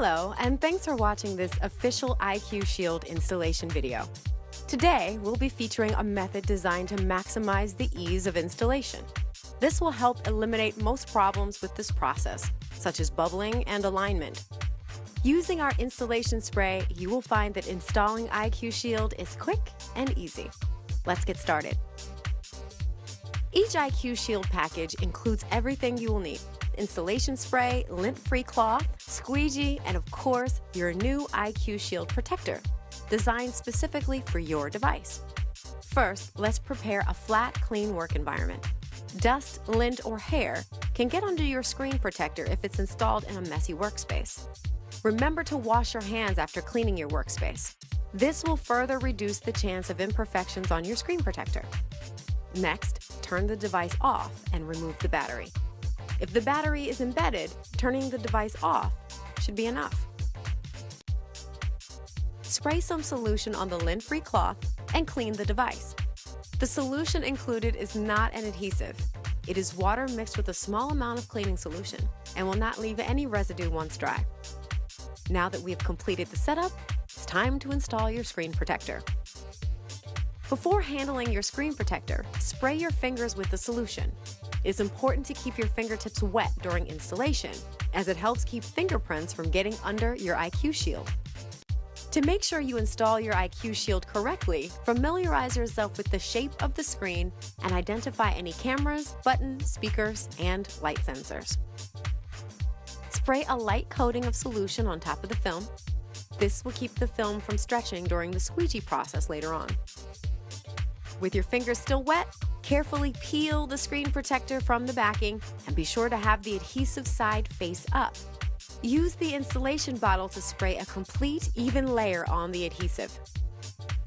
Hello, and thanks for watching this official IQ Shield installation video. Today, we'll be featuring a method designed to maximize the ease of installation. This will help eliminate most problems with this process, such as bubbling and alignment. Using our installation spray, you will find that installing IQ Shield is quick and easy. Let's get started. Each IQ Shield package includes everything you will need: installation spray, lint-free cloth, squeegee, and of course, your new IQ Shield protector, designed specifically for your device. First, let's prepare a flat, clean work environment. Dust, lint, or hair can get under your screen protector if it's installed in a messy workspace. Remember to wash your hands after cleaning your workspace. This will further reduce the chance of imperfections on your screen protector. Next, turn the device off and remove the battery. If the battery is embedded, turning the device off should be enough. Spray some solution on the lint-free cloth and clean the device. The solution included is not an adhesive. It is water mixed with a small amount of cleaning solution and will not leave any residue once dry. Now that we have completed the setup, it's time to install your screen protector. Before handling your screen protector, spray your fingers with the solution. It is important to keep your fingertips wet during installation, as it helps keep fingerprints from getting under your IQ Shield. To make sure you install your IQ Shield correctly, familiarize yourself with the shape of the screen and identify any cameras, buttons, speakers, and light sensors. Spray a light coating of solution on top of the film. This will keep the film from stretching during the squeegee process later on. With your fingers still wet, carefully peel the screen protector from the backing and be sure to have the adhesive side face up. Use the installation bottle to spray a complete, even layer on the adhesive.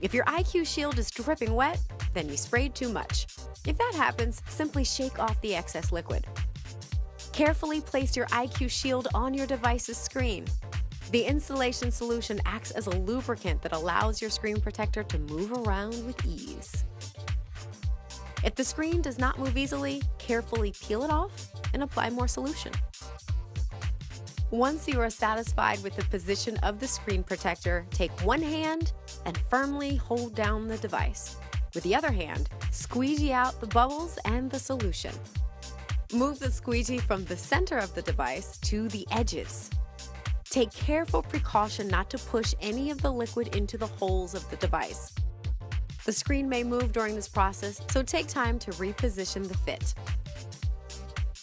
If your IQ Shield is dripping wet, then you sprayed too much. If that happens, simply shake off the excess liquid. Carefully place your IQ Shield on your device's screen. The installation solution acts as a lubricant that allows your screen protector to move around with ease. If the screen does not move easily, carefully peel it off and apply more solution. Once you are satisfied with the position of the screen protector, take one hand and firmly hold down the device. With the other hand, squeegee out the bubbles and the solution. Move the squeegee from the center of the device to the edges. Take careful precaution not to push any of the liquid into the holes of the device. The screen may move during this process, so take time to reposition the fit.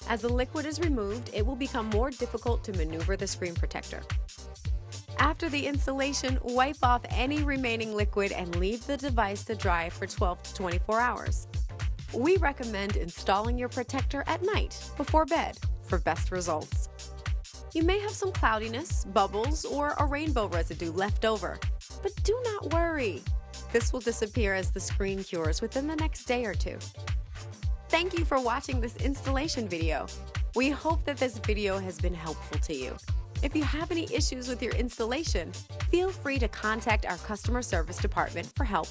As the liquid is removed, it will become more difficult to maneuver the screen protector. After the installation, wipe off any remaining liquid and leave the device to dry for 12 to 24 hours. We recommend installing your protector at night before bed for best results. You may have some cloudiness, bubbles, or a rainbow residue left over, but do not worry. This will disappear as the screen cures within the next day or two. Thank you for watching this installation video. We hope that this video has been helpful to you. If you have any issues with your installation, feel free to contact our customer service department for help.